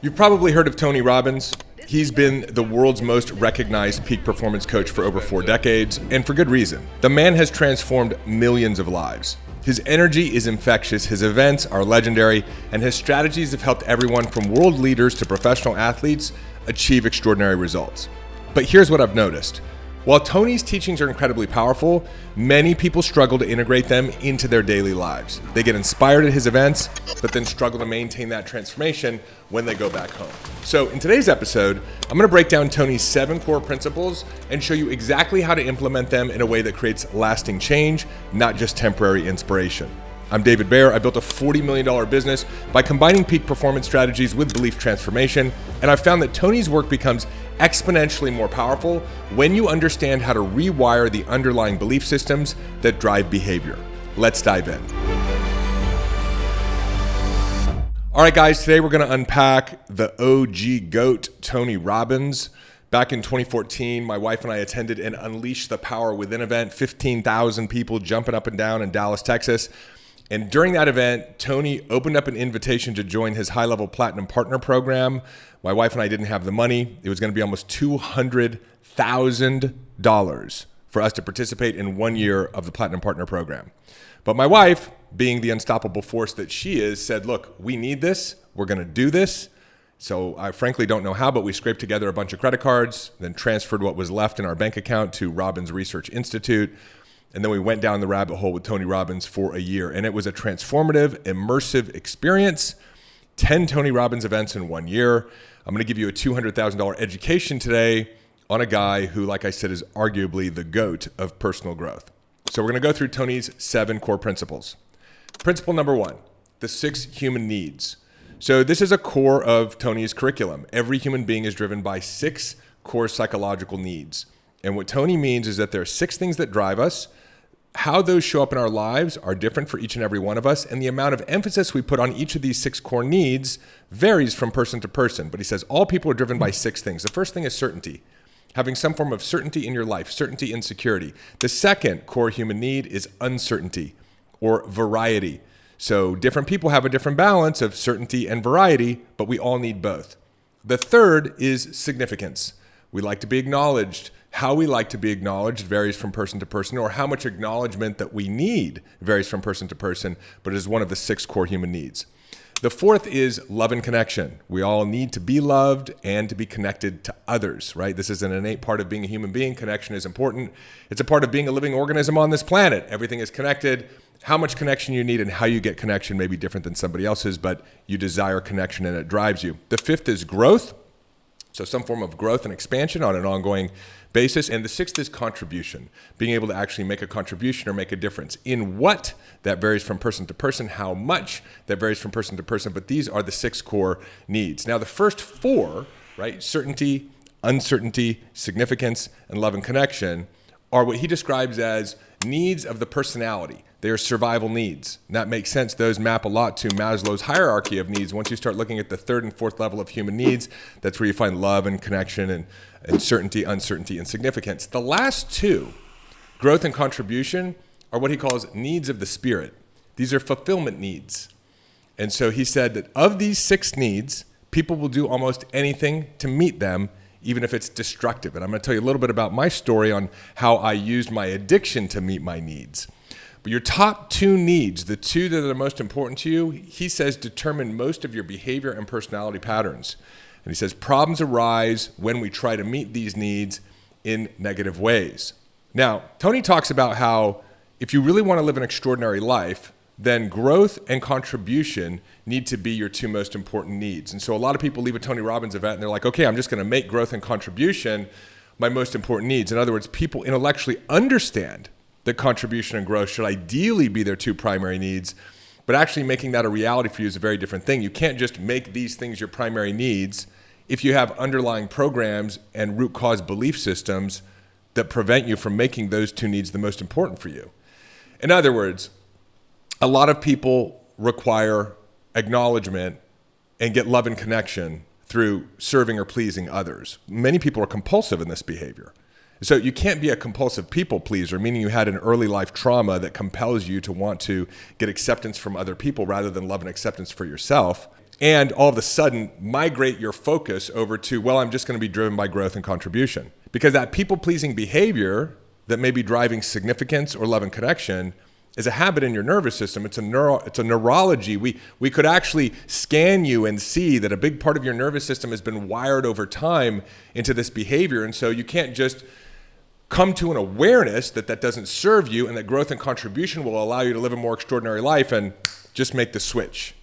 You've probably heard of Tony Robbins. He's been the world's most recognized peak performance coach for over 4 decades, and for good reason. The man has transformed millions of lives. His energy is infectious, his events are legendary, and his strategies have helped everyone from world leaders to professional athletes achieve extraordinary results. But here's what I've noticed. While Tony's teachings are incredibly powerful, many people struggle to integrate them into their daily lives. They get inspired at his events, but then struggle to maintain that transformation when they go back home. So in today's episode, I'm going to break down Tony's 7 core principles and show you exactly how to implement them in a way that creates lasting change, not just temporary inspiration. I'm David Bayer. I built a $40 million business by combining peak performance strategies with belief transformation, and I've found that Tony's work becomes exponentially more powerful when you understand how to rewire the underlying belief systems that drive behavior. Let's dive in. All right, guys, today we're going to unpack the OG GOAT, Tony Robbins. Back in 2014, my wife and I attended an Unleash the Power Within event, 15,000 people jumping up and down in Dallas, Texas. And during that event, Tony opened up an invitation to join his high-level platinum partner program. My wife and I didn't have the money. It was going to be almost $200,000 for us to participate in 1 year of the platinum partner program. But my wife, being the unstoppable force that she is, said, look, we need this. We're going to do this. So I frankly don't know how, but we scraped together a bunch of credit cards, then transferred what was left in our bank account to Robbins Research Institute. And then we went down the rabbit hole with Tony Robbins for a year. And it was a transformative, immersive experience. 10 Tony Robbins events in 1 year. I'm going to give you a $200,000 education today on a guy who, like I said, is arguably the GOAT of personal growth. So we're going to go through Tony's 7 core principles. Principle number 1, the 6 human needs. So this is a core of Tony's curriculum. Every human being is driven by 6 core psychological needs. And what Tony means is that there are 6 things that drive us. How those show up in our lives are different for each and every one of us, and the amount of emphasis we put on each of these 6 core needs varies from person to person. But he says all people are driven by 6 things. The first thing is certainty, having some form of certainty in your life, certainty and security. The second core human need is uncertainty or variety. So different people have a different balance of certainty and variety, but we all need both. The third is significance. We like to be acknowledged. How we like to be acknowledged varies from person to person, or how much acknowledgement that we need varies from person to person, but it is one of the 6 core human needs. The fourth is love and connection. We all need to be loved and to be connected to others, right? This is an innate part of being a human being. Connection is important. It's a part of being a living organism on this planet. Everything is connected. How much connection you need and how you get connection may be different than somebody else's, but you desire connection and it drives you. The fifth is growth. So some form of growth and expansion on an ongoing basis. And the 6th is contribution, being able to actually make a contribution or make a difference. In what? That varies from person to person. How much? That varies from person to person. But these are the 6 core needs. Now the first 4, right? Certainty, uncertainty, significance, and love and connection are what he describes as needs of the personality. They are survival needs. And that makes sense. Those map a lot to Maslow's hierarchy of needs. Once you start looking at the 3rd and 4th level of human needs, that's where you find love and connection and certainty, uncertainty, and significance. The last 2, growth and contribution, are what he calls needs of the spirit. These are fulfillment needs. And so he said that of these 6 needs, people will do almost anything to meet them, even if it's destructive. And I'm going to tell you a little bit about my story on how I used my addiction to meet my needs. But your top 2 needs, the 2 that are the most important to you, he says determine most of your behavior and personality patterns. And he says problems arise when we try to meet these needs in negative ways. Now, Tony talks about how if you really want to live an extraordinary life, then growth and contribution need to be your 2 most important needs. And so a lot of people leave a Tony Robbins event and they're like, okay, I'm just going to make growth and contribution my most important needs. In other words, people intellectually understand that contribution and growth should ideally be their 2 primary needs, but actually making that a reality for you is a very different thing. You can't just make these things your primary needs if you have underlying programs and root cause belief systems that prevent you from making those 2 needs the most important for you. In other words, a lot of people require acknowledgement and get love and connection through serving or pleasing others. Many people are compulsive in this behavior. So you can't be a compulsive people pleaser, meaning you had an early life trauma that compels you to want to get acceptance from other people rather than love and acceptance for yourself. and all of a sudden migrate your focus over to, well, I'm just going to be driven by growth and contribution. Because that people-pleasing behavior that may be driving significance or love and connection is a habit in your nervous system. It's a neurology. We could actually scan you and see that a big part of your nervous system has been wired over time into this behavior. And so you can't just come to an awareness that that doesn't serve you and that growth and contribution will allow you to live a more extraordinary life and just make the switch.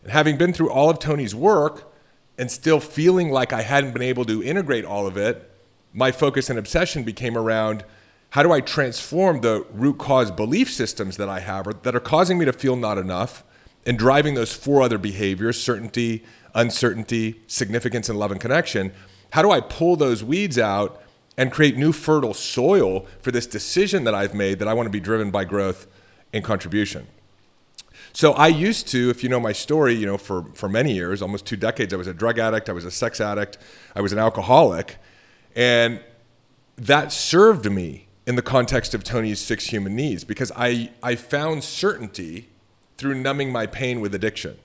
And having been through all of Tony's work and still feeling like I hadn't been able to integrate all of it, my focus and obsession became around, how do I transform the root cause belief systems that I have or that are causing me to feel not enough and driving those 4 other behaviors, certainty, uncertainty, significance, and love and connection? How do I pull those weeds out and create new fertile soil for this decision that I've made that I want to be driven by growth and contribution? So I used to, if you know my story, for many years, almost 2 decades, I was a drug addict, I was a sex addict, I was an alcoholic, and that served me in the context of Tony's 6 human needs, because I found certainty through numbing my pain with addiction,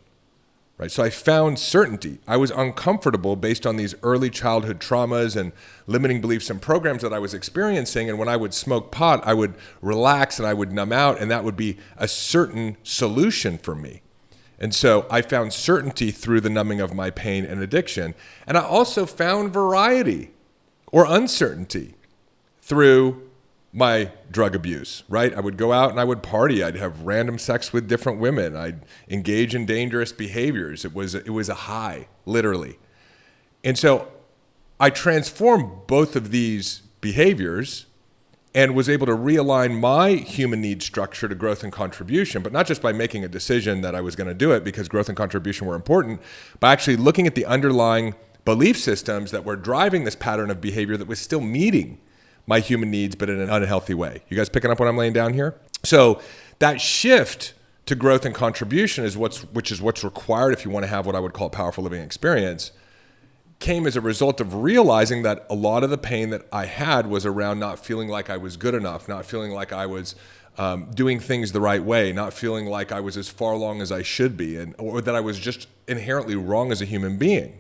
right? So I found certainty. I was uncomfortable based on these early childhood traumas and limiting beliefs and programs that I was experiencing. And when I would smoke pot, I would relax and I would numb out, and that would be a certain solution for me. And so I found certainty through the numbing of my pain and addiction. And I also found variety or uncertainty through my drug abuse, right? I would go out and I would party. I'd have random sex with different women. I'd engage in dangerous behaviors. It was a high, literally. And so I transformed both of these behaviors and was able to realign my human needs structure to growth and contribution, but not just by making a decision that I was going to do it because growth and contribution were important, but actually looking at the underlying belief systems that were driving this pattern of behavior that was still meeting my human needs, but in an unhealthy way. You guys picking up what I'm laying down here? So that shift to growth and contribution which is what's required if you want to have what I would call a powerful living experience, came as a result of realizing that a lot of the pain that I had was around not feeling like I was good enough, not feeling like I was doing things the right way, not feeling like I was as far along as I should be, or that I was just inherently wrong as a human being.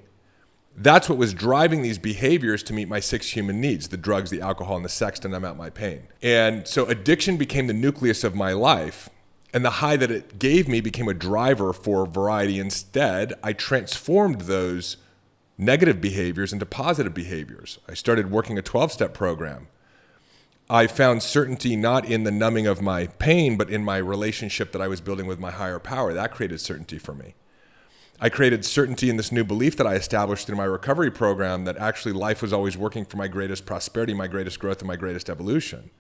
That's what was driving these behaviors to meet my 6 human needs: the drugs, the alcohol, and the sex to numb out my pain. And so addiction became the nucleus of my life, and the high that it gave me became a driver for variety. Instead, I transformed those negative behaviors into positive behaviors. I started working a 12-step program. I found certainty not in the numbing of my pain, but in my relationship that I was building with my higher power. That created certainty for me. I created certainty in this new belief that I established through my recovery program that actually life was always working for my greatest prosperity, my greatest growth, and my greatest evolution.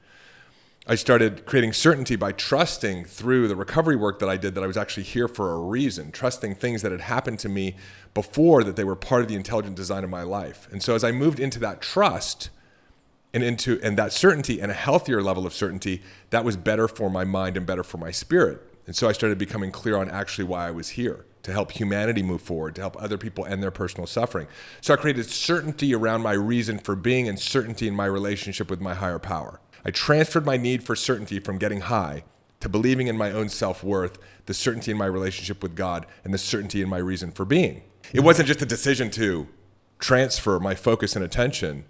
I started creating certainty by trusting through the recovery work that I did that I was actually here for a reason, trusting things that had happened to me before that they were part of the intelligent design of my life. And so as I moved into that trust and that certainty and a healthier level of certainty, that was better for my mind and better for my spirit. And so I started becoming clear on actually why I was here: to help humanity move forward, to help other people end their personal suffering. So I created certainty around my reason for being and certainty in my relationship with my higher power. I transferred my need for certainty from getting high to believing in my own self-worth, the certainty in my relationship with God, and the certainty in my reason for being. It wasn't just a decision to transfer my focus and attention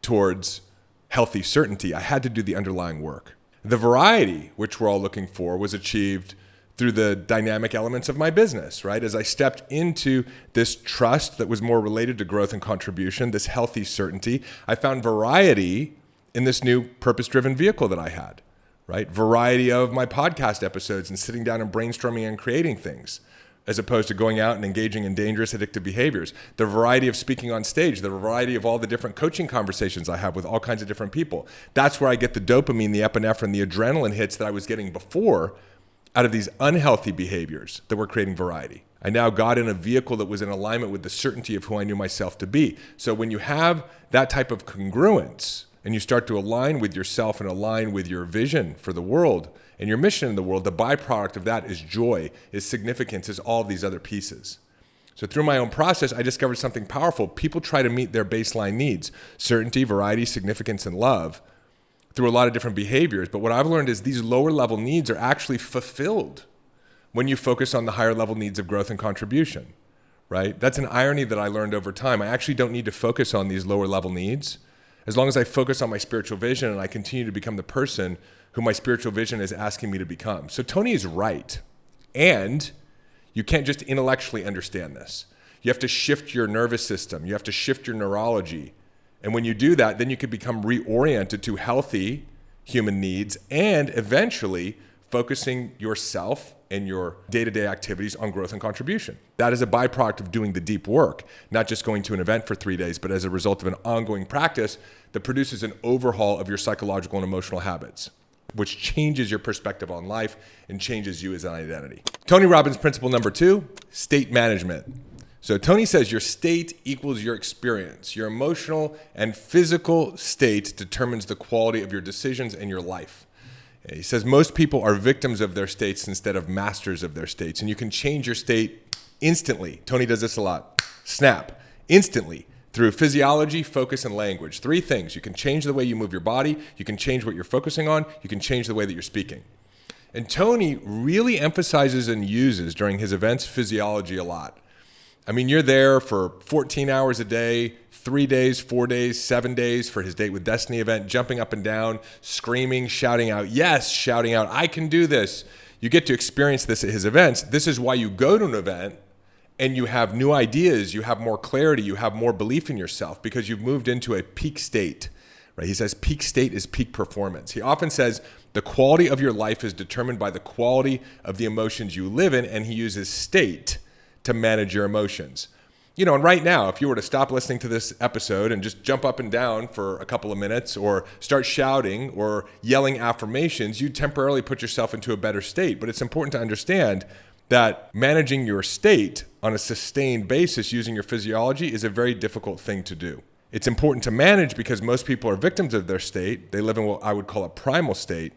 towards healthy certainty. I had to do the underlying work. The variety, which we're all looking for, was achieved through the dynamic elements of my business, right? As I stepped into this trust that was more related to growth and contribution, this healthy certainty, I found variety in this new purpose-driven vehicle that I had, right? Variety of my podcast episodes and sitting down and brainstorming and creating things, as opposed to going out and engaging in dangerous addictive behaviors. The variety of speaking on stage, the variety of all the different coaching conversations I have with all kinds of different people. That's where I get the dopamine, the epinephrine, the adrenaline hits that I was getting before out of these unhealthy behaviors that were creating variety. I now got in a vehicle that was in alignment with the certainty of who I knew myself to be. So when you have that type of congruence and you start to align with yourself and align with your vision for the world and your mission in the world, the byproduct of that is joy, is significance, is all these other pieces. So through my own process, I discovered something powerful. People try to meet their baseline needs: certainty, variety, significance, and love, through a lot of different behaviors. But what I've learned is these lower level needs are actually fulfilled when you focus on the higher level needs of growth and contribution. right? That's an irony that I learned over time. I actually don't need to focus on these lower level needs. As long as I focus on my spiritual vision and I continue to become the person who my spiritual vision is asking me to become. So Tony is right. And you can't just intellectually understand this. You have to shift your nervous system. You have to shift your neurology. And when you do that, then you can become reoriented to healthy human needs and eventually focusing yourself and your day-to-day activities on growth and contribution. That is a byproduct of doing the deep work, not just going to an event for 3 days, but as a result of an ongoing practice that produces an overhaul of your psychological and emotional habits, which changes your perspective on life and changes you as an identity. Tony Robbins principle number 2, state management. So Tony says your state equals your experience. Your emotional and physical state determines the quality of your decisions and your life. He says most people are victims of their states instead of masters of their states. And you can change your state instantly. Tony does this a lot. Snap. Instantly. Through physiology, focus, and language. 3 things. You can change the way you move your body. You can change what you're focusing on. You can change the way that you're speaking. And Tony really emphasizes and uses during his events physiology a lot. I mean, you're there for 14 hours a day, 3 days, 4 days, 7 days for his Date with Destiny event, jumping up and down, screaming, shouting out, yes, shouting out, I can do this. You get to experience this at his events. This is why you go to an event and you have new ideas, you have more clarity, you have more belief in yourself because you've moved into a peak state, right? He says peak state is peak performance. He often says the quality of your life is determined by the quality of the emotions you live in, and he uses state to manage your emotions. You know, and right now, if you were to stop listening to this episode and just jump up and down for a couple of minutes or start shouting or yelling affirmations, you temporarily put yourself into a better state. But it's important to understand that managing your state on a sustained basis using your physiology is a very difficult thing to do. It's important to manage because most people are victims of their state. They live in what I would call a primal state.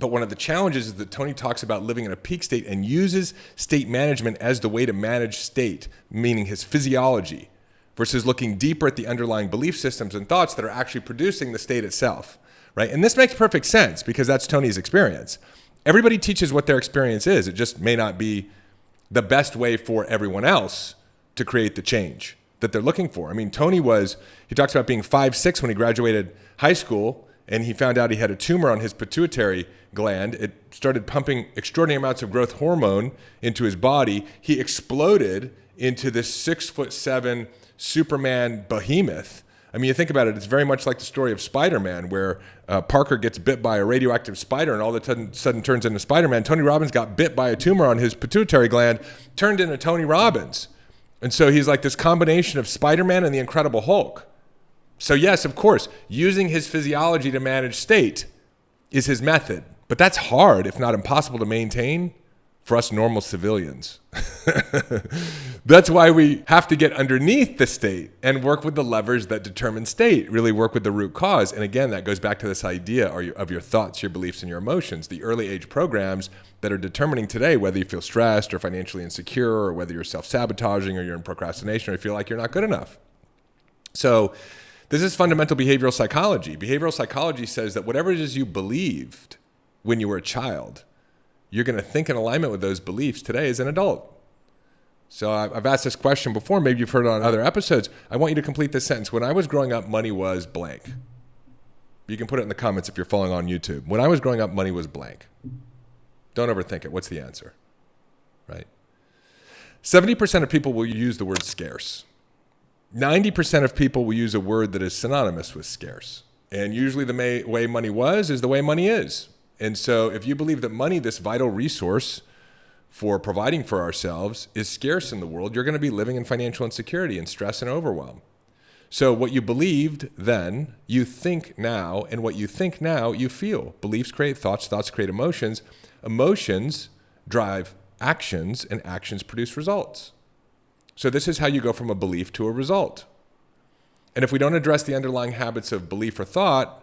But one of the challenges is that Tony talks about living in a peak state and uses state management as the way to manage state, meaning his physiology, versus looking deeper at the underlying belief systems and thoughts that are actually producing the state itself, right? And this makes perfect sense because that's Tony's experience. Everybody teaches what their experience is. It just may not be the best way for everyone else to create the change that they're looking for. I mean, he talks about being 5'6" when he graduated high school, and he found out he had a tumor on his pituitary gland. It started pumping extraordinary amounts of growth hormone into his body. He exploded into this 6'7" Superman behemoth. I mean, you think about it, it's very much like the story of Spider-Man, where Parker gets bit by a radioactive spider and all of a sudden turns into Spider-Man. Tony Robbins got bit by a tumor on his pituitary gland, turned into Tony Robbins. And so he's like this combination of Spider-Man and the Incredible Hulk. So yes, of course, using his physiology to manage state is his method. But that's hard, if not impossible, to maintain for us normal civilians. That's why we have to get underneath the state and work with the levers that determine state, really work with the root cause. And again, that goes back to this idea of your thoughts, your beliefs, and your emotions, the early age programs that are determining today whether you feel stressed or financially insecure or whether you're self-sabotaging or you're in procrastination or you feel like you're not good enough. So this is fundamental behavioral psychology. Behavioral psychology says that whatever it is you believed when you were a child, you're going to think in alignment with those beliefs today as an adult. So I've asked this question before. Maybe you've heard it on other episodes. I want you to complete this sentence. When I was growing up, money was blank. You can put it in the comments if you're following on YouTube. When I was growing up, money was blank. Don't overthink it. What's the answer? Right? 70% of people will use the word scarce. 90% of people will use a word that is synonymous with scarce. And usually the way money was is the way money is. And so if you believe that money, this vital resource for providing for ourselves, is scarce in the world, you're going to be living in financial insecurity and stress and overwhelm. So what you believed then, you think now, and what you think now, you feel. Beliefs create thoughts, thoughts create emotions. Emotions drive actions, and actions produce results. So this is how you go from a belief to a result. And if we don't address the underlying habits of belief or thought,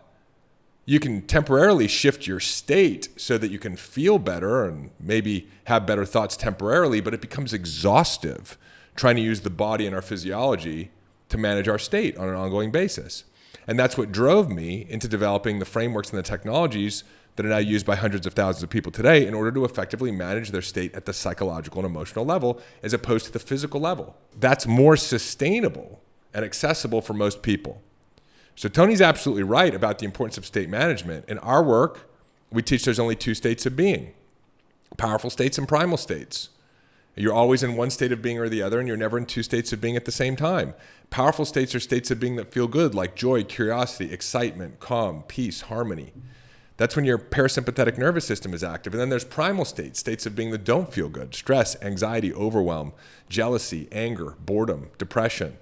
you can temporarily shift your state so that you can feel better and maybe have better thoughts temporarily, but it becomes exhaustive trying to use the body and our physiology to manage our state on an ongoing basis. And that's what drove me into developing the frameworks and the technologies that are now used by hundreds of thousands of people today in order to effectively manage their state at the psychological and emotional level as opposed to the physical level. That's more sustainable and accessible for most people. So Tony's absolutely right about the importance of state management. In our work, we teach there's only two states of being: powerful states and primal states. You're always in one state of being or the other, and you're never in two states of being at the same time. Powerful states are states of being that feel good, like joy, curiosity, excitement, calm, peace, harmony. That's when your parasympathetic nervous system is active. And then there's primal states, states of being that don't feel good: stress, anxiety, overwhelm, jealousy, anger, boredom, depression.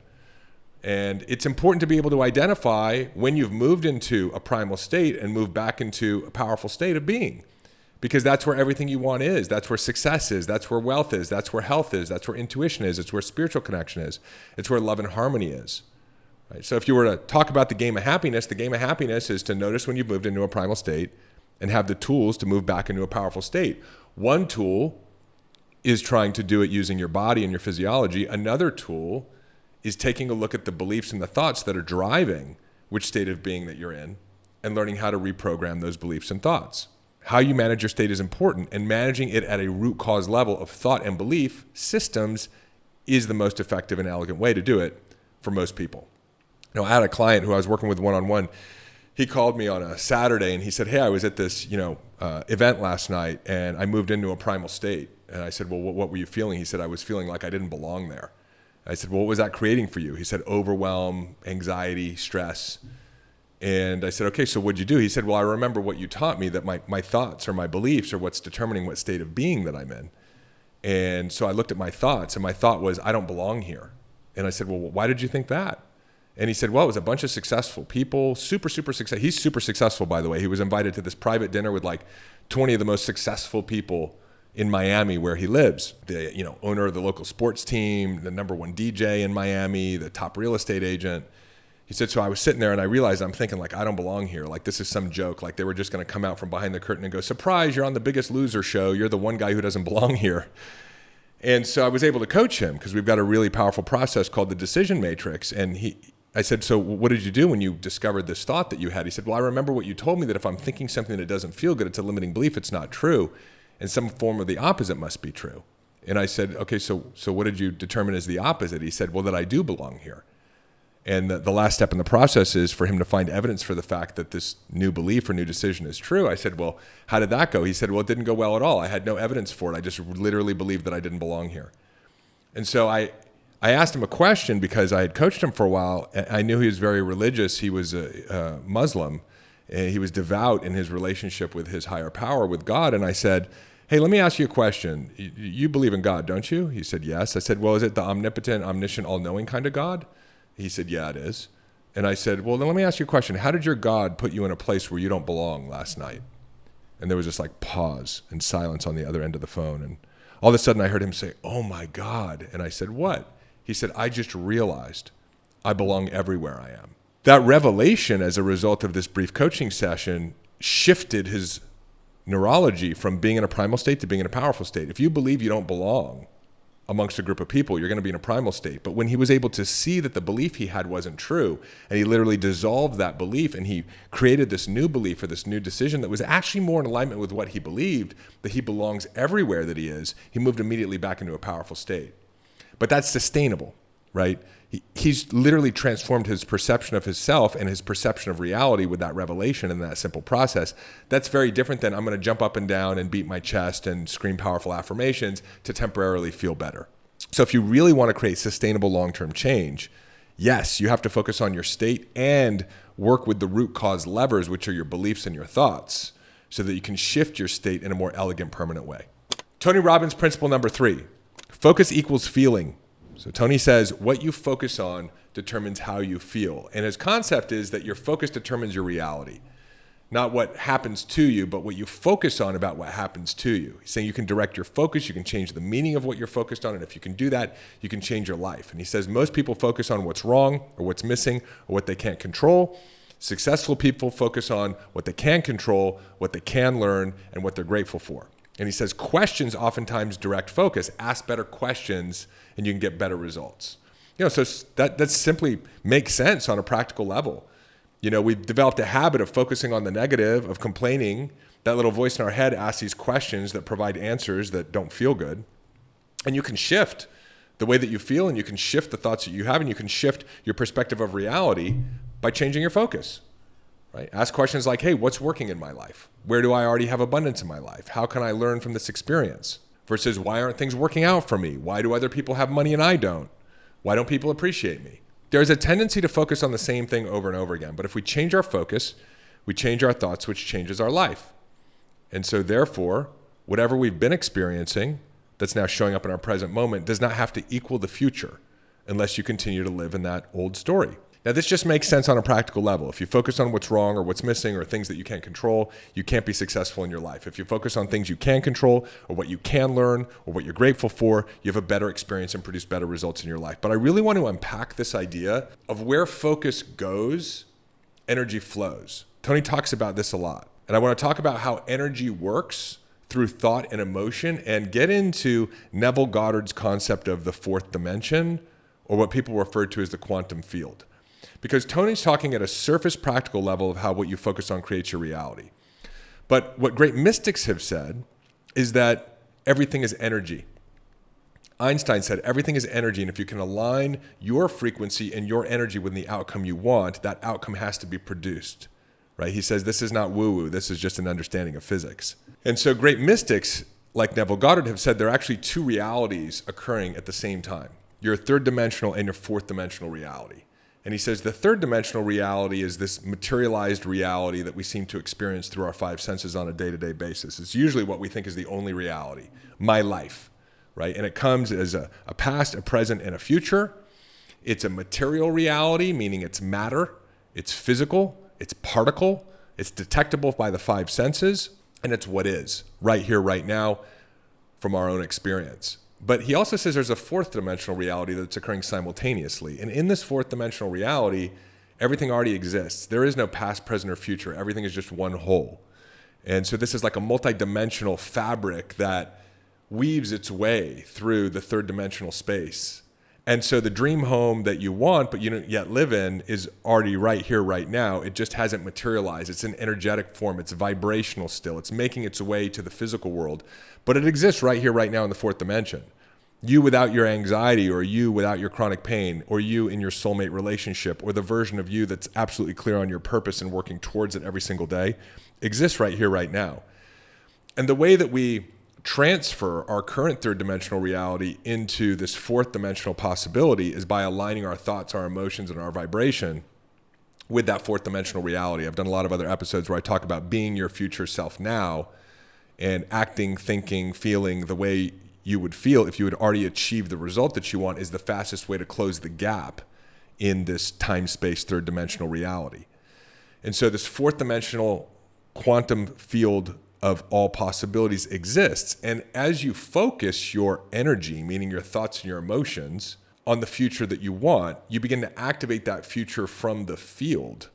And it's important to be able to identify when you've moved into a primal state and moved back into a powerful state of being. Because that's where everything you want is. That's where success is. That's where wealth is. That's where health is. That's where intuition is. It's where spiritual connection is. It's where love and harmony is. Right? So if you were to talk about the game of happiness is to notice when you've moved into a primal state and have the tools to move back into a powerful state. One tool is trying to do it using your body and your physiology. Another tool is taking a look at the beliefs and the thoughts that are driving which state of being that you're in and learning how to reprogram those beliefs and thoughts. How you manage your state is important, and managing it at a root cause level of thought and belief systems is the most effective and elegant way to do it for most people. I had a client who I was working with one-on-one. He called me on a Saturday and he said, "Hey, I was at this event last night and I moved into a primal state." And I said, "Well, what were you feeling?" He said, "I was feeling like I didn't belong there." I said, "Well, what was that creating for you?" He said, "Overwhelm, anxiety, stress." And I said, "Okay, so what'd you do?" He said, "Well, I remember what you taught me, that my thoughts or my beliefs are what's determining what state of being that I'm in." And so I looked at my thoughts, and my thought was, "I don't belong here." And I said, "Well, why did you think that?" And he said, "Well, it was a bunch of successful people, super successful." He's super successful, by the way. He was invited to this private dinner with like 20 of the most successful people in Miami where he lives. The owner of the local sports team, the #1 DJ in Miami, the top real estate agent. He said, "So I was sitting there and I realized I'm thinking like, I don't belong here. Like this is some joke. Like they were just going to come out from behind the curtain and go, 'Surprise, you're on the Biggest Loser show. You're the one guy who doesn't belong here.'" And so I was able to coach him because we've got a really powerful process called the decision matrix. And I said, "So what did you do when you discovered this thought that you had?" He said, "Well, I remember what you told me, that if I'm thinking something that doesn't feel good, it's a limiting belief. It's not true. And some form of the opposite must be true." And I said, "Okay, so what did you determine as the opposite?" He said, "Well, that I do belong here." And the last step in the process is for him to find evidence for the fact that this new belief or new decision is true. I said, "Well, how did that go?" He said, "Well, it didn't go well at all. I had no evidence for it. I just literally believed that I didn't belong here." And so I asked him a question because I had coached him for a while. And I knew he was very religious. He was a Muslim. And he was devout in his relationship with his higher power, with God. And I said, "Hey, let me ask you a question. You believe in God, don't you?" He said, "Yes." I said, "Well, is it the omnipotent, omniscient, all-knowing kind of God?" He said, "Yeah, it is." And I said, "Well, then let me ask you a question. How did your God put you in a place where you don't belong last night?" And there was this like pause and silence on the other end of the phone. And all of a sudden I heard him say, "Oh my God." And I said, "What?" He said, "I just realized I belong everywhere I am." That revelation as a result of this brief coaching session shifted his neurology from being in a primal state to being in a powerful state. If you believe you don't belong amongst a group of people, you're going to be in a primal state. But when he was able to see that the belief he had wasn't true, and he literally dissolved that belief and he created this new belief or this new decision that was actually more in alignment with what he believed, that he belongs everywhere that he is, he moved immediately back into a powerful state. But that's sustainable, right? He's literally transformed his perception of himself and his perception of reality with that revelation and that simple process. That's very different than I'm going to jump up and down and beat my chest and scream powerful affirmations to temporarily feel better. So if you really want to create sustainable long-term change, yes, you have to focus on your state and work with the root cause levers, which are your beliefs and your thoughts, so that you can shift your state in a more elegant, permanent way. Tony Robbins principle number 3, focus equals feeling. So Tony says what you focus on determines how you feel. And his concept is that your focus determines your reality. Not what happens to you, but what you focus on about what happens to you. He's saying you can direct your focus, you can change the meaning of what you're focused on, and if you can do that, you can change your life. And he says most people focus on what's wrong or what's missing or what they can't control. Successful people focus on what they can control, what they can learn, and what they're grateful for. And he says questions oftentimes direct focus. Ask better questions and you can get better results. So that simply makes sense on a practical level. We've developed a habit of focusing on the negative, of complaining. That little voice in our head asks these questions that provide answers that don't feel good. And you can shift the way that you feel, and you can shift the thoughts that you have, and you can shift your perspective of reality by changing your focus, right? Ask questions like, hey, what's working in my life? Where do I already have abundance in my life? How can I learn from this experience? Versus, why aren't things working out for me? Why do other people have money and I don't? Why don't people appreciate me? There's a tendency to focus on the same thing over and over again. But if we change our focus, we change our thoughts, which changes our life. And so therefore, whatever we've been experiencing that's now showing up in our present moment does not have to equal the future unless you continue to live in that old story. Now, this just makes sense on a practical level. If you focus on what's wrong or what's missing or things that you can't control, you can't be successful in your life. If you focus on things you can control or what you can learn or what you're grateful for, you have a better experience and produce better results in your life. But I really want to unpack this idea of where focus goes, energy flows. Tony talks about this a lot. And I want to talk about how energy works through thought and emotion and get into Neville Goddard's concept of the fourth dimension, or what people refer to as the quantum field. Because Tony's talking at a surface practical level of how what you focus on creates your reality. But what great mystics have said is that everything is energy. Einstein said everything is energy, and if you can align your frequency and your energy with the outcome you want, that outcome has to be produced. Right? He says this is not woo-woo, this is just an understanding of physics. And so great mystics like Neville Goddard have said there are actually two realities occurring at the same time. Your third dimensional and your fourth dimensional reality. And he says the third dimensional reality is this materialized reality that we seem to experience through our five senses on a day-to-day basis. It's usually what we think is the only reality, my life, right? And it comes as a past, a present, and a future. It's a material reality, meaning it's matter, it's physical, it's particle, it's detectable by the five senses, and it's what is, right here, right now, from our own experience. But he also says there's a fourth dimensional reality that's occurring simultaneously. And in this fourth dimensional reality, everything already exists. There is no past, present, or future. Everything is just one whole. And so this is like a multi-dimensional fabric that weaves its way through the third dimensional space. And so the dream home that you want, but you don't yet live in, is already right here, right now. It just hasn't materialized. It's in energetic form. It's vibrational still. It's making its way to the physical world. But it exists right here, right now in the fourth dimension. You without your anxiety, or you without your chronic pain, or you in your soulmate relationship, or the version of you that's absolutely clear on your purpose and working towards it every single day, exists right here, right now. And the way that we transfer our current third dimensional reality into this fourth dimensional possibility is by aligning our thoughts, our emotions, and our vibration with that fourth dimensional reality. I've done a lot of other episodes where I talk about being your future self now and acting, thinking, feeling the way you would feel if you had already achieved the result that you want is the fastest way to close the gap in this time-space third dimensional reality. And so this fourth dimensional quantum field of all possibilities exists. And as you focus your energy, meaning your thoughts and your emotions, on the future that you want, you begin to activate that future from the field,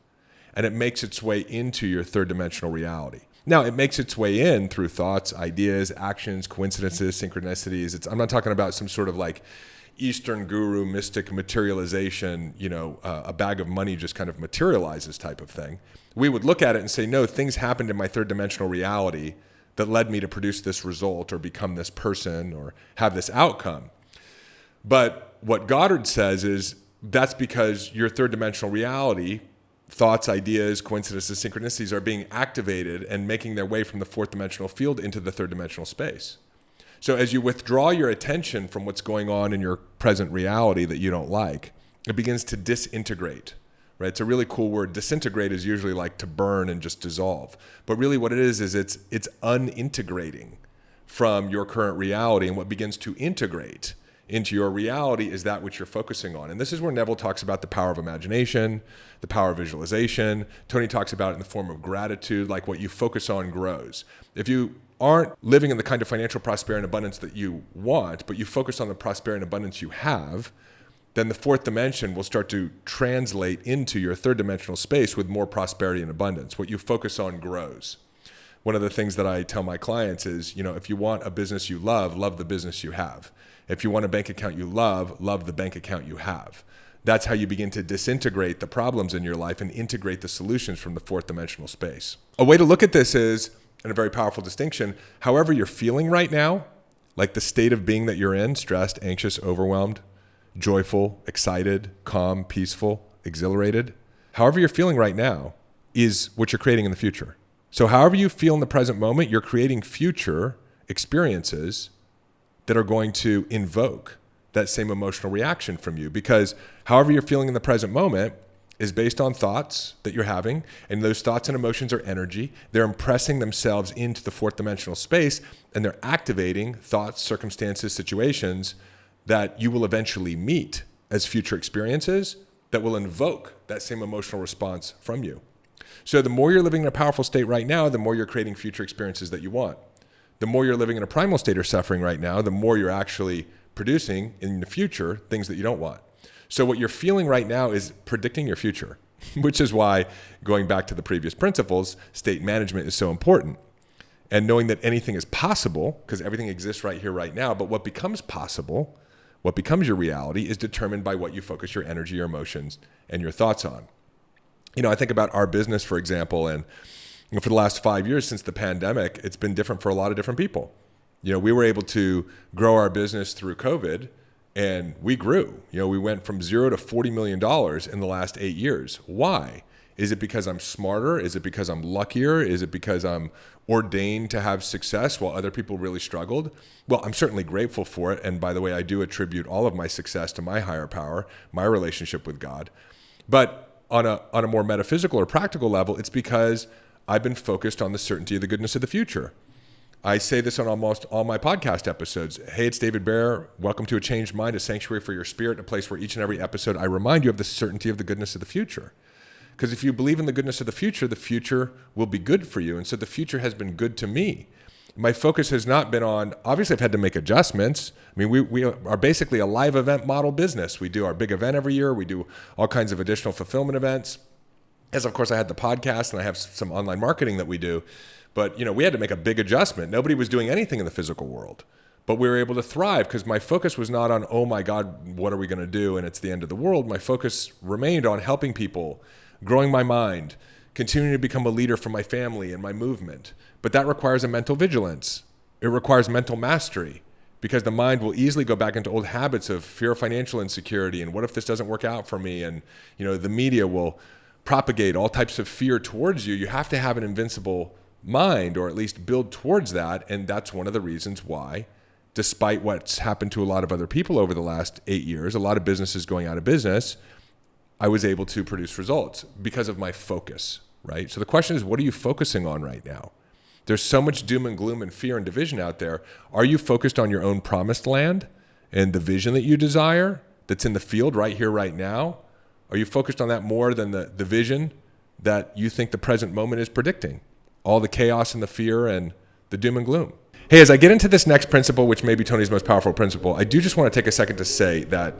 and it makes its way into your third dimensional reality. Now, it makes its way in through thoughts, ideas, actions, coincidences, synchronicities. I'm not talking about some sort of like Eastern guru, mystic materialization, a bag of money just kind of materializes type of thing. We would look at it and say, no, things happened in my third dimensional reality that led me to produce this result or become this person or have this outcome. But what Goddard says is that's because your third dimensional reality, thoughts, ideas, coincidences, synchronicities are being activated and making their way from the fourth dimensional field into the third dimensional space. So as you withdraw your attention from what's going on in your present reality that you don't like, it begins to disintegrate. Right? It's a really cool word. Disintegrate is usually like to burn and just dissolve. But really what it is it's unintegrating from your current reality. And what begins to integrate into your reality is that which you're focusing on. And this is where Neville talks about the power of imagination, the power of visualization. Tony talks about it in the form of gratitude, like what you focus on grows. If you aren't living in the kind of financial prosperity and abundance that you want, but you focus on the prosperity and abundance you have, then the fourth dimension will start to translate into your third dimensional space with more prosperity and abundance. What you focus on grows. One of the things that I tell my clients is, if you want a business you love the business you have. If you want a bank account you love the bank account you have. That's how you begin to disintegrate the problems in your life and integrate the solutions from the fourth dimensional space. A way to look at this is, and a very powerful distinction, however you're feeling right now, like the state of being that you're in, stressed, anxious, overwhelmed, joyful, excited, calm, peaceful, exhilarated, however you're feeling right now is what you're creating in the future. So however you feel in the present moment, you're creating future experiences that are going to invoke that same emotional reaction from you, because however you're feeling in the present moment is based on thoughts that you're having, and those thoughts and emotions are energy. They're impressing themselves into the fourth dimensional space, and they're activating thoughts, circumstances, situations that you will eventually meet as future experiences that will invoke that same emotional response from you. So the more you're living in a powerful state right now, the more you're creating future experiences that you want. The more you're living in a primal state or suffering right now, the more you're actually producing in the future things that you don't want. So what you're feeling right now is predicting your future, which is why, going back to the previous principles, state management is so important. And knowing that anything is possible, because everything exists right here, right now, but what becomes possible, what becomes your reality, is determined by what you focus your energy, your emotions, and your thoughts on. I think about our business, for example, and for the last 5 years since the pandemic, it's been different for a lot of different people. We were able to grow our business through COVID, and we grew. We went from $0 to $40 million in the last 8 years. Why? Is it because I'm smarter? Is it because I'm luckier? Is it because I'm ordained to have success while other people really struggled? Well, I'm certainly grateful for it. And by the way, I do attribute all of my success to my higher power, my relationship with God. But on a more metaphysical or practical level, it's because I've been focused on the certainty of the goodness of the future. I say this on almost all my podcast episodes. Hey, it's David Bear. Welcome to A Changed Mind, a sanctuary for your spirit, a place where each and every episode I remind you of the certainty of the goodness of the future. Because if you believe in the goodness of the future will be good for you. And so the future has been good to me. My focus has not been on, obviously I've had to make adjustments. I mean, we are basically a live event model business. We do our big event every year. We do all kinds of additional fulfillment events. As of course I had the podcast and I have some online marketing that we do. But we had to make a big adjustment. Nobody was doing anything in the physical world. But we were able to thrive because my focus was not on, oh my God, what are we going to do? And it's the end of the world. My focus remained on helping people, growing my mind, continuing to become a leader for my family and my movement. But that requires a mental vigilance. It requires mental mastery, because the mind will easily go back into old habits of fear of financial insecurity. And what if this doesn't work out for me? And the media will propagate all types of fear towards you. You have to have an invincible mind, or at least build towards that. And that's one of the reasons why, despite what's happened to a lot of other people over the last 8 years, a lot of businesses going out of business, I was able to produce results because of my focus, right? So the question is, what are you focusing on right now? There's so much doom and gloom and fear and division out there. Are you focused on your own promised land and the vision that you desire that's in the field right here, right now? Are you focused on that more than the vision that you think the present moment is predicting? All the chaos and the fear and the doom and gloom. Hey, as I get into this next principle, which may be Tony's most powerful principle, I do just want to take a second to say that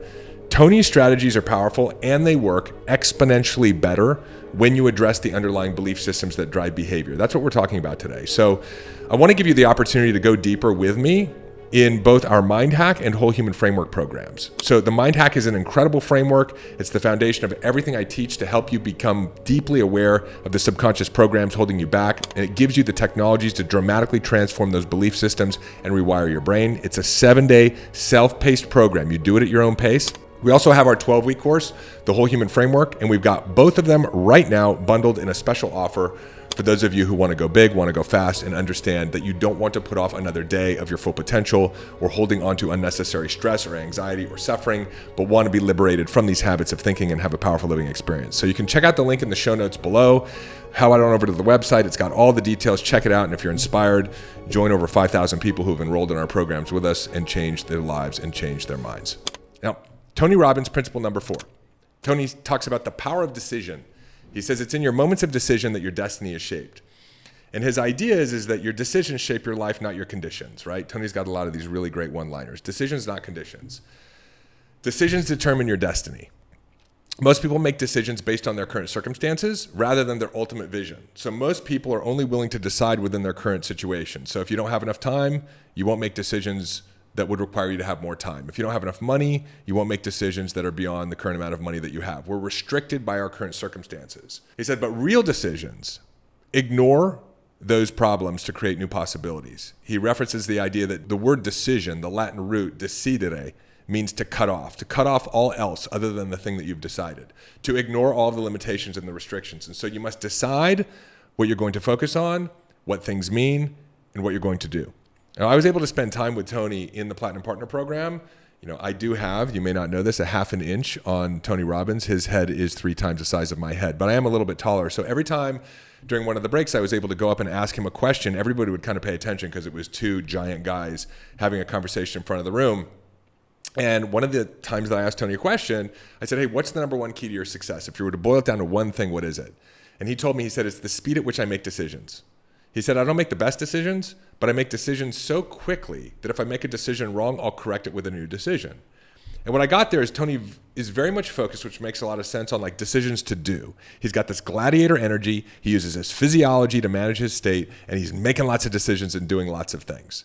Tony's strategies are powerful and they work exponentially better when you address the underlying belief systems that drive behavior. That's what we're talking about today. So I want to give you the opportunity to go deeper with me in both our Mind Hack and Whole Human Framework programs. So the Mind Hack is an incredible framework. It's the foundation of everything I teach to help you become deeply aware of the subconscious programs holding you back. And it gives you the technologies to dramatically transform those belief systems and rewire your brain. It's a 7-day self-paced program. You do it at your own pace. We also have our 12-week course, the Whole Human Framework, and we've got both of them right now bundled in a special offer for those of you who want to go big, want to go fast, and understand that you don't want to put off another day of your full potential or holding on to unnecessary stress or anxiety or suffering, but want to be liberated from these habits of thinking and have a powerful living experience. So you can check out the link in the show notes below. How I on over to the website. It's got all the details. Check it out. And if you're inspired, join over 5,000 people who have enrolled in our programs with us and changed their lives and changed their minds. Now, Tony Robbins, principle number 4. Tony talks about the power of decision. He says it's in your moments of decision that your destiny is shaped. And his idea is that your decisions shape your life, not your conditions, right? Tony's got a lot of these really great one-liners. Decisions, not conditions. Decisions determine your destiny. Most people make decisions based on their current circumstances rather than their ultimate vision. So most people are only willing to decide within their current situation. So if you don't have enough time, you won't make decisions that would require you to have more time. If you don't have enough money, you won't make decisions that are beyond the current amount of money that you have. We're restricted by our current circumstances. He said, but real decisions ignore those problems to create new possibilities. He references the idea that the word decision, the Latin root decidere, means to cut off all else other than the thing that you've decided, to ignore all of the limitations and the restrictions. And so you must decide what you're going to focus on, what things mean, and what you're going to do. Now, I was able to spend time with Tony in the Platinum Partner Program. I do have, you may not know this, a half an inch on Tony Robbins. His head is 3 times the size of my head, but I am a little bit taller. So every time during one of the breaks, I was able to go up and ask him a question. Everybody would kind of pay attention because it was 2 giant guys having a conversation in front of the room. And one of the times that I asked Tony a question, I said, hey, what's the number one key to your success? If you were to boil it down to one thing, what is it? And he told me, he said, it's the speed at which I make decisions. He said, I don't make the best decisions, but I make decisions so quickly that if I make a decision wrong, I'll correct it with a new decision. And what I got there is Tony is very much focused, which makes a lot of sense, on like decisions to do. He's got this gladiator energy. He uses his physiology to manage his state, and he's making lots of decisions and doing lots of things.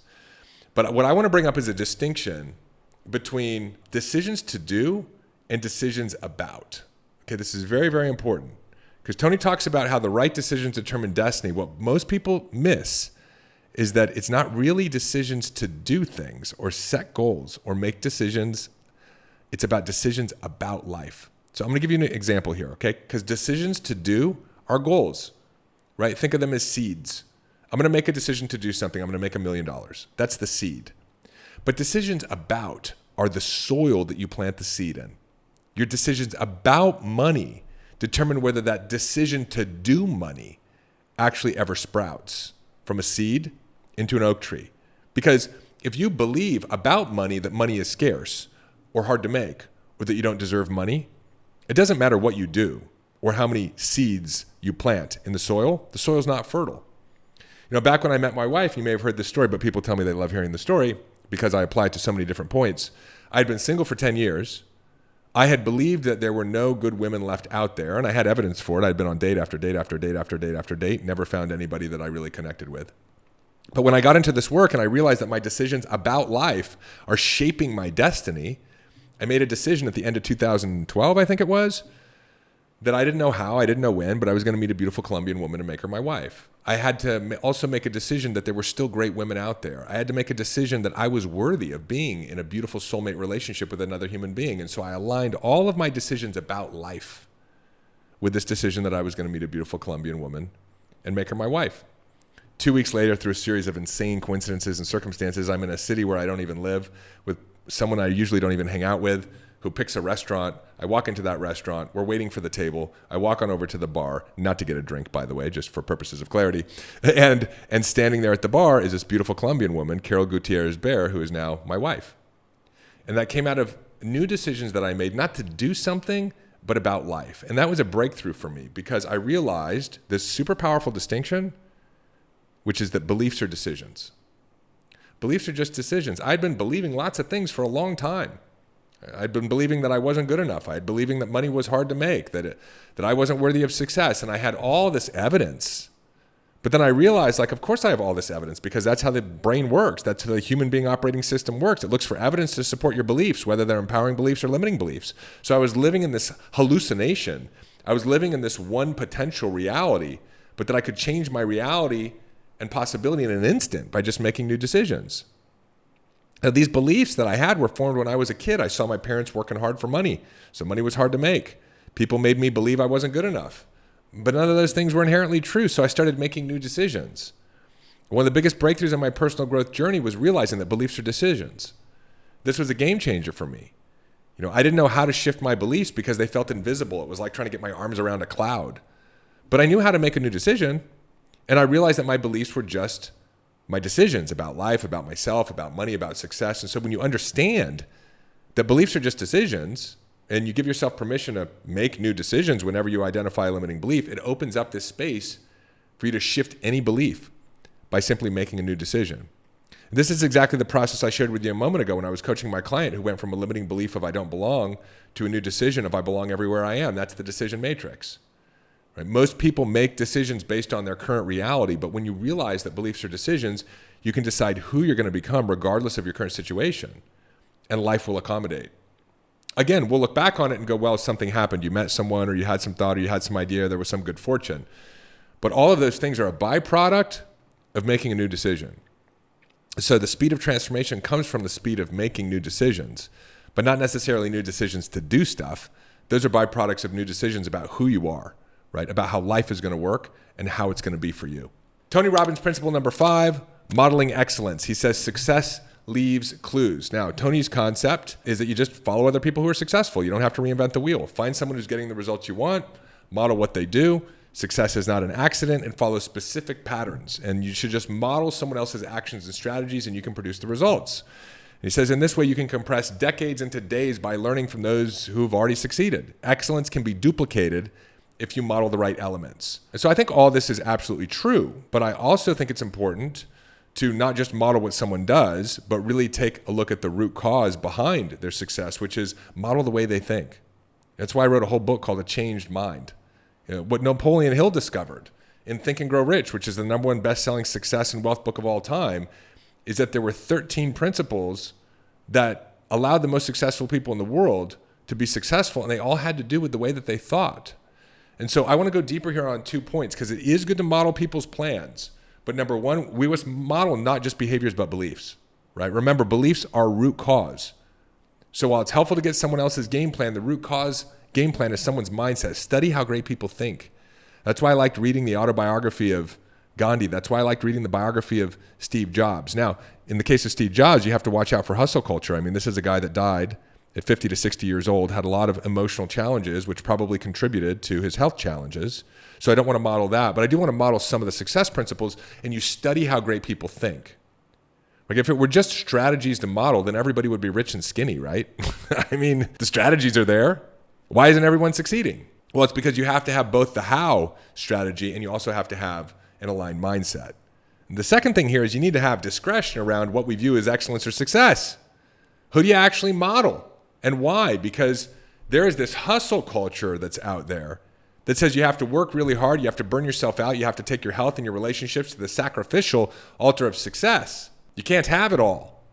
But what I want to bring up is a distinction between decisions to do and decisions about. Okay, this is very, very important. Because Tony talks about how the right decisions determine destiny. What most people miss is that it's not really decisions to do things or set goals or make decisions. It's about decisions about life. So I'm going to give you an example here, okay? Because decisions to do are goals, right? Think of them as seeds. I'm going to make a decision to do something. I'm going to make $1 million. That's the seed. But decisions about are the soil that you plant the seed in. Your decisions about money determine whether that decision to do money actually ever sprouts from a seed into an oak tree. Because if you believe about money that money is scarce or hard to make, or that you don't deserve money, it doesn't matter what you do or how many seeds you plant in the soil's not fertile. Back when I met my wife, you may have heard this story, but people tell me they love hearing the story because I apply it to so many different points. I'd been single for 10 years. I had believed that there were no good women left out there, and I had evidence for it. I'd been on date after date after date after date after date, never found anybody that I really connected with. But when I got into this work and I realized that my decisions about life are shaping my destiny, I made a decision at the end of 2012, I think it was, that I didn't know how, I didn't know when, but I was going to meet a beautiful Colombian woman and make her my wife. I had to also make a decision that there were still great women out there. I had to make a decision that I was worthy of being in a beautiful soulmate relationship with another human being. And so I aligned all of my decisions about life with this decision that I was going to meet a beautiful Colombian woman and make her my wife. 2 weeks later, through a series of insane coincidences and circumstances, I'm in a city where I don't even live with someone I usually don't even hang out with, who picks a restaurant. I walk into that restaurant. We're waiting for the table. I walk on over to the bar, not to get a drink, by the way, just for purposes of clarity. And standing there at the bar is this beautiful Colombian woman, Carol Gutierrez Bear, who is now my wife. And that came out of new decisions that I made, not to do something, but about life. And that was a breakthrough for me because I realized this super powerful distinction, which is that beliefs are decisions. Beliefs are just decisions. I'd been believing lots of things for a long time. I'd been believing that I wasn't good enough. I'd believing that money was hard to make, that I wasn't worthy of success. And I had all this evidence. But then I realized, of course I have all this evidence because that's how the brain works. That's how the human being operating system works. It looks for evidence to support your beliefs, whether they're empowering beliefs or limiting beliefs. So I was living in this hallucination. I was living in this one potential reality, but that I could change my reality and possibility in an instant by just making new decisions. Now, these beliefs that I had were formed when I was a kid. I saw my parents working hard for money, so money was hard to make. People made me believe I wasn't good enough. But none of those things were inherently true, so I started making new decisions. One of the biggest breakthroughs in my personal growth journey was realizing that beliefs are decisions. This was a game changer for me. I didn't know how to shift my beliefs because they felt invisible. It was like trying to get my arms around a cloud. But I knew how to make a new decision, and I realized that my beliefs were just my decisions about life, about myself, about money, about success. And so when you understand that beliefs are just decisions and you give yourself permission to make new decisions whenever you identify a limiting belief, it opens up this space for you to shift any belief by simply making a new decision. And this is exactly the process I shared with you a moment ago when I was coaching my client who went from a limiting belief of I don't belong to a new decision of I belong everywhere I am. That's the decision matrix. Right? Most people make decisions based on their current reality, but when you realize that beliefs are decisions, you can decide who you're going to become regardless of your current situation, and life will accommodate. Again, we'll look back on it and go, well, something happened. You met someone, or you had some thought, or you had some idea, there was some good fortune. But all of those things are a byproduct of making a new decision. So the speed of transformation comes from the speed of making new decisions, but not necessarily new decisions to do stuff. Those are byproducts of new decisions about who you are, right? About how life is going to work and how it's going to be for you. Tony Robbins' principle number 5, modeling excellence. He says success leaves clues. Now, Tony's concept is that you just follow other people who are successful. You don't have to reinvent the wheel. Find someone who's getting the results you want, model what they do. Success is not an accident and follows specific patterns. And you should just model someone else's actions and strategies, and you can produce the results. And he says in this way, you can compress decades into days by learning from those who have already succeeded. Excellence can be duplicated if you model the right elements. And so I think all this is absolutely true, but I also think it's important to not just model what someone does, but really take a look at the root cause behind their success, which is model the way they think. That's why I wrote a whole book called A Changed Mind. What Napoleon Hill discovered in Think and Grow Rich, which is the #1 best-selling success and wealth book of all time, is that there were 13 principles that allowed the most successful people in the world to be successful, and they all had to do with the way that they thought. And so I want to go deeper here on 2 points, because it is good to model people's plans. But number 1, we must model not just behaviors, but beliefs, right? Remember, beliefs are root cause. So while it's helpful to get someone else's game plan, the root cause game plan is someone's mindset. Study how great people think. That's why I liked reading the autobiography of Gandhi. That's why I liked reading the biography of Steve Jobs. Now, in the case of Steve Jobs, you have to watch out for hustle culture. I mean, this is a guy that died at 50 to 60 years old, had a lot of emotional challenges, which probably contributed to his health challenges. So I don't want to model that, but I do want to model some of the success principles, and you study how great people think. Like if it were just strategies to model, then everybody would be rich and skinny, right? I mean, the strategies are there. Why isn't everyone succeeding? Well, it's because you have to have both the how strategy, and you also have to have an aligned mindset. And the second thing here is you need to have discretion around what we view as excellence or success. Who do you actually model, and why? Because there is this hustle culture that's out there that says you have to work really hard, you have to burn yourself out, you have to take your health and your relationships to the sacrificial altar of success. You can't have it all.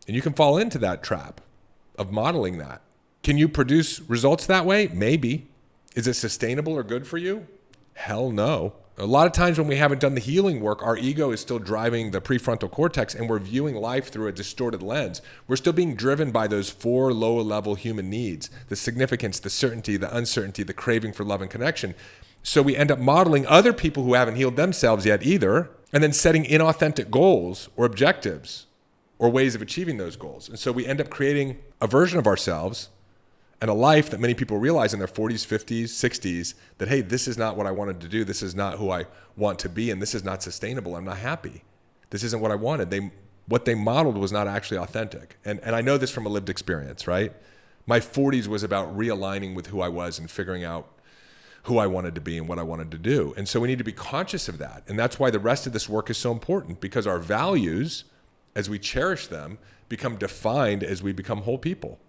And you can fall into that trap of modeling that. Can you produce results that way? Maybe. Is it sustainable or good for you? Hell no. A lot of times when we haven't done the healing work, our ego is still driving the prefrontal cortex, and we're viewing life through a distorted lens. We're still being driven by those 4 lower-level human needs: the significance, the certainty, the uncertainty, the craving for love and connection. So we end up modeling other people who haven't healed themselves yet either, and then setting inauthentic goals or objectives or ways of achieving those goals. And so we end up creating a version of ourselves and a life that many people realize in their 40s, 50s, 60s that, hey, this is not what I wanted to do. This is not who I want to be. And this is not sustainable. I'm not happy. This isn't what I wanted. What they modeled was not actually authentic. And I know this from a lived experience, right? My 40s was about realigning with who I was and figuring out who I wanted to be and what I wanted to do. And so we need to be conscious of that. And that's why the rest of this work is so important, because our values, as we cherish them, become defined as we become whole people.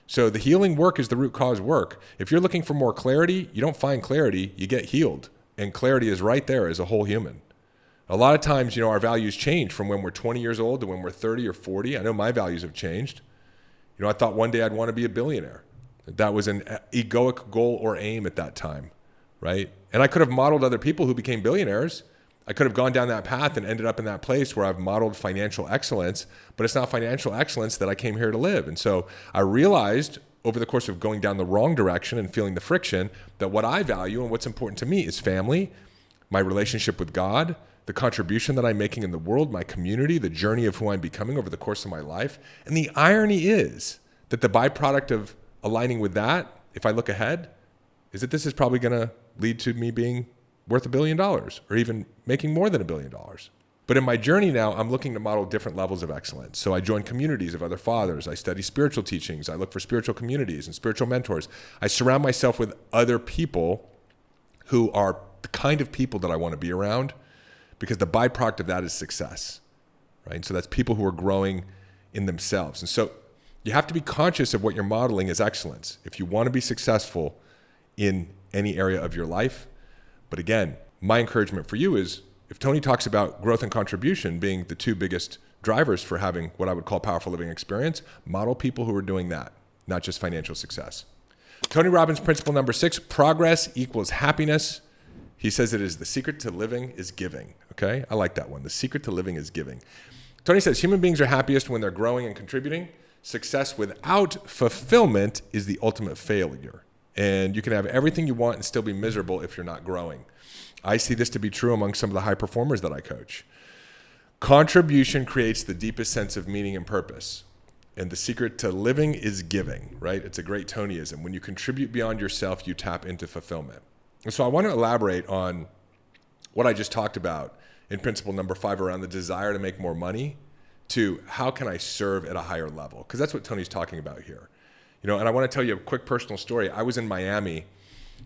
So the healing work is the root cause work. If you're looking for more clarity, you don't find clarity, you get healed. And clarity is right there as a whole human. A lot of times, our values change from when we're 20 years old to when we're 30 or 40. I know my values have changed. I thought one day I'd want to be a billionaire. That was an egoic goal or aim at that time, right? And I could have modeled other people who became billionaires. I could have gone down that path and ended up in that place where I've modeled financial excellence, but it's not financial excellence that I came here to live. And so I realized over the course of going down the wrong direction and feeling the friction that what I value and what's important to me is family, my relationship with God, the contribution that I'm making in the world, my community, the journey of who I'm becoming over the course of my life. And the irony is that the byproduct of aligning with that, if I look ahead, is that this is probably going to lead to me being worth $1 billion or even making more than $1 billion. But in my journey now, I'm looking to model different levels of excellence. So I join communities of other fathers. I study spiritual teachings. I look for spiritual communities and spiritual mentors. I surround myself with other people who are the kind of people that I want to be around, because the byproduct of that is success, right? So that's people who are growing in themselves. And so you have to be conscious of what you're modeling as excellence. If you want to be successful in any area of your life. But again, my encouragement for you is, if Tony talks about growth and contribution being the two biggest drivers for having what I would call powerful living experience, model people who are doing that, not just financial success. Tony Robbins principle number 6, progress equals happiness. He says it is the secret to living is giving. Okay, I like that one. The secret to living is giving. Tony says human beings are happiest when they're growing and contributing. Success without fulfillment is the ultimate failure. And you can have everything you want and still be miserable if you're not growing. I see this to be true among some of the high performers that I coach. Contribution creates the deepest sense of meaning and purpose. And the secret to living is giving, right? It's a great Tonyism. When you contribute beyond yourself, you tap into fulfillment. And so I want to elaborate on what I just talked about in principle number 5 around the desire to make more money to how can I serve at a higher level? Because that's what Tony's talking about here. And I want to tell you a quick personal story. I was in Miami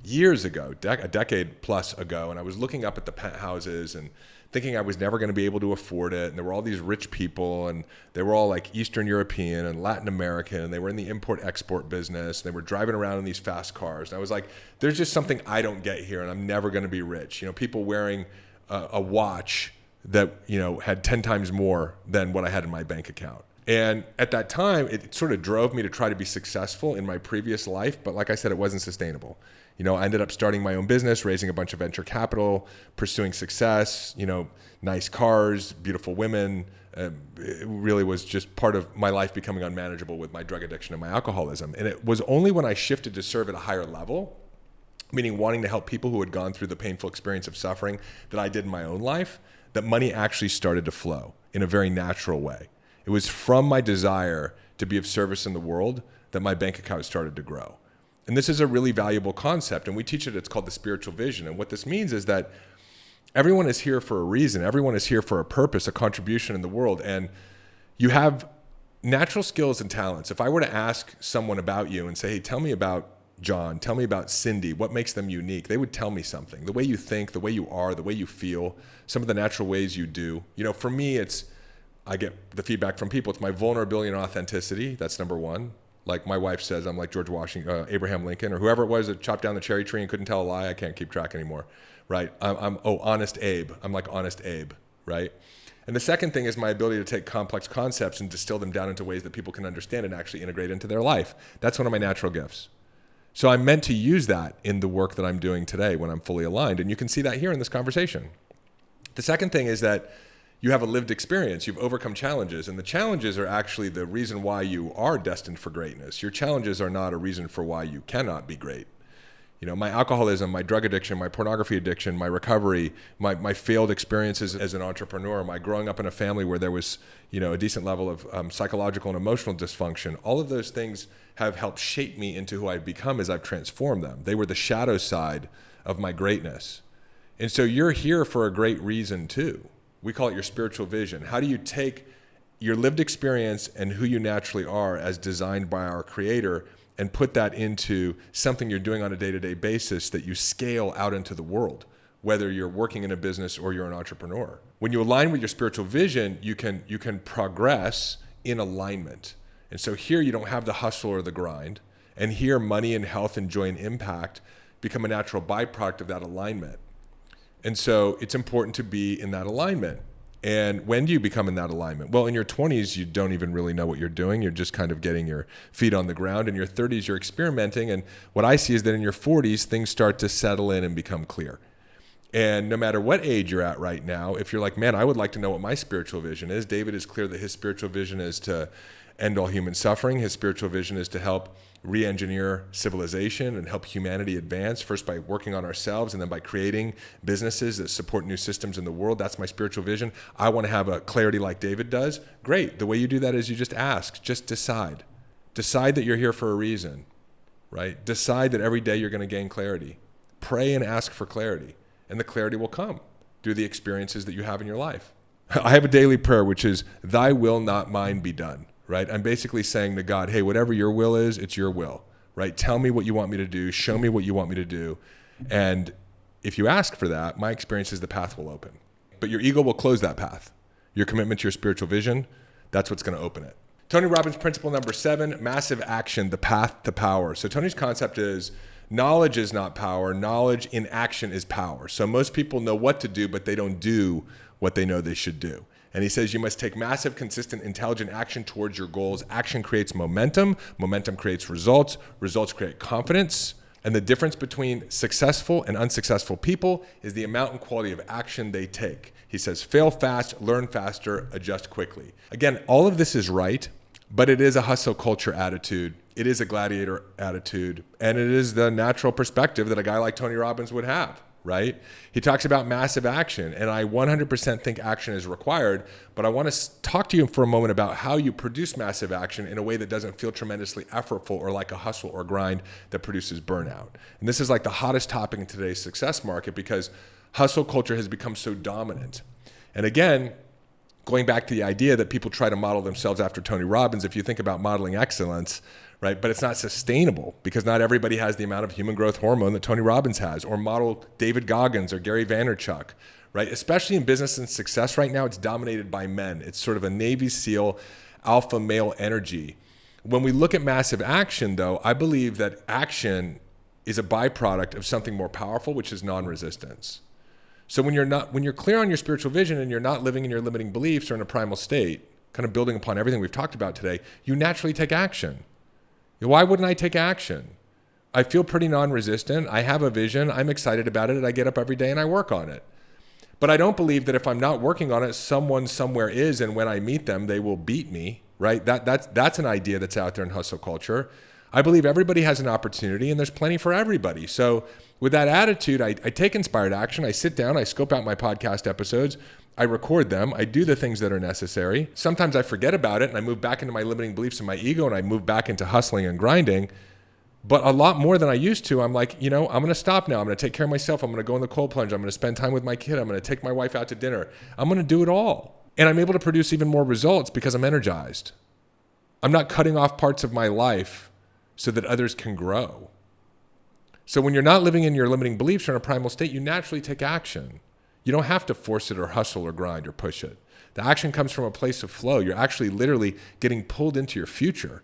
years ago, a decade plus ago, and I was looking up at the penthouses and thinking I was never going to be able to afford it. And there were all these rich people, and they were all like Eastern European and Latin American, and they were in the import-export business. And they were driving around in these fast cars. And I was like, there's just something I don't get here, and I'm never going to be rich. People wearing a watch that, had 10 times more than what I had in my bank account. And at that time, it sort of drove me to try to be successful in my previous life. But like I said, it wasn't sustainable. I ended up starting my own business, raising a bunch of venture capital, pursuing success, nice cars, beautiful women. It really was just part of my life becoming unmanageable with my drug addiction and my alcoholism. And it was only when I shifted to serve at a higher level, meaning wanting to help people who had gone through the painful experience of suffering that I did in my own life, that money actually started to flow in a very natural way. It was from my desire to be of service in the world that my bank account started to grow. And this is a really valuable concept, and we teach it. It's called the spiritual vision. And what this means is that everyone is here for a reason. Everyone is here for a purpose, a contribution in the world. And you have natural skills and talents. If I were to ask someone about you and say, hey, tell me about John, tell me about Cindy, what makes them unique? They would tell me something. The way you think, the way you are, the way you feel, some of the natural ways you do. For me, I get the feedback from people. It's my vulnerability and authenticity. That's number one. Like my wife says, I'm like George Washington, Abraham Lincoln, or whoever it was that chopped down the cherry tree and couldn't tell a lie. I can't keep track anymore, right? I'm Honest Abe. I'm like Honest Abe, right? And the second thing is my ability to take complex concepts and distill them down into ways that people can understand and actually integrate into their life. That's one of my natural gifts. So I'm meant to use that in the work that I'm doing today when I'm fully aligned. And you can see that here in this conversation. The second thing is that you have a lived experience. You've overcome challenges, and the challenges are actually the reason why you are destined for greatness. Your challenges are not a reason for why you cannot be great. My alcoholism, my drug addiction, my pornography addiction, my recovery, my failed experiences as an entrepreneur, my growing up in a family where there was, a decent level of psychological and emotional dysfunction. All of those things have helped shape me into who I've become as I've transformed them. They were the shadow side of my greatness. And so you're here for a great reason too. We call it your spiritual vision. How do you take your lived experience and who you naturally are as designed by our Creator and put that into something you're doing on a day-to-day basis that you scale out into the world, whether you're working in a business or you're an entrepreneur? When you align with your spiritual vision, you can progress in alignment. And so here you don't have the hustle or the grind. And here money and health and joy and impact become a natural byproduct of that alignment. And so it's important to be in that alignment. And when do you become in that alignment? Well, in your 20s, you don't even really know what you're doing. You're just kind of getting your feet on the ground. In your 30s, you're experimenting. And what I see is that in your 40s, things start to settle in and become clear. And no matter what age you're at right now, if you're like, man, I would like to know what my spiritual vision is. David is clear that his spiritual vision is to end all human suffering. His spiritual vision is to help re-engineer civilization and help humanity advance, first by working on ourselves and then by creating businesses that support new systems in the world. That's my spiritual vision. I want to have a clarity like David does. Great. The way you do that is you just ask, just decide. Decide that you're here for a reason, right? Decide that every day you're going to gain clarity. Pray and ask for clarity, and the clarity will come through the experiences that you have in your life. I have a daily prayer, which is, thy will, not mine, be done. Right? I'm basically saying to God, hey, whatever your will is, it's your will, right? Tell me what you want me to do. Show me what you want me to do. And if you ask for that, my experience is the path will open. But your ego will close that path. Your commitment to your spiritual vision, that's what's going to open it. Tony Robbins principle number 7, massive action, the path to power. So Tony's concept is Knowledge is not power. Knowledge in action is power. So most people know what to do, but they don't do what they know they should do. And he says you must take massive, consistent, intelligent action towards your goals. Action creates momentum. Momentum creates results. Results create confidence. And the difference between successful and unsuccessful people is the amount and quality of action they take. He says, fail fast, learn faster, adjust quickly. Again, all of this is right, but it is a hustle culture attitude. It is a gladiator attitude. And it is the natural perspective that a guy like Tony Robbins would have, right? He talks about massive action, and I 100% think action is required, but I want to talk to you for a moment about how you produce massive action in a way that doesn't feel tremendously effortful or like a hustle or grind that produces burnout. And this is like the hottest topic in today's success market because hustle culture has become so dominant. And again, going back to the idea that people try to model themselves after Tony Robbins, if you think about modeling excellence, right? But it's not sustainable because not everybody has the amount of human growth hormone that Tony Robbins has, or model David Goggins or Gary Vaynerchuk, right? Especially in business and success right now, it's dominated by men. It's sort of a Navy SEAL alpha male energy. When we look at massive action, though, I believe that action is a byproduct of something more powerful, which is non-resistance. So when you're clear on your spiritual vision and you're not living in your limiting beliefs or in a primal state, kind of building upon everything we've talked about today, you naturally take action. Why wouldn't I take action? I feel pretty non-resistant. I have a vision. I'm excited about it. And I get up every day and I work on it. But I don't believe that if I'm not working on it, someone somewhere is, and when I meet them, they will beat me, right? That's an idea that's out there in hustle culture. I believe everybody has an opportunity and there's plenty for everybody. So with that attitude, I take inspired action. I sit down, I scope out my podcast episodes, I record them, I do the things that are necessary. Sometimes I forget about it and I move back into my limiting beliefs and my ego and I move back into hustling and grinding. But a lot more than I used to, I'm like, I'm going to stop now. I'm going to take care of myself. I'm going to go in the cold plunge. I'm going to spend time with my kid. I'm going to take my wife out to dinner. I'm going to do it all. And I'm able to produce even more results because I'm energized. I'm not cutting off parts of my life so that others can grow. So when you're not living in your limiting beliefs or in a primal state, you naturally take action. You don't have to force it or hustle or grind or push it. The action comes from a place of flow. You're actually literally getting pulled into your future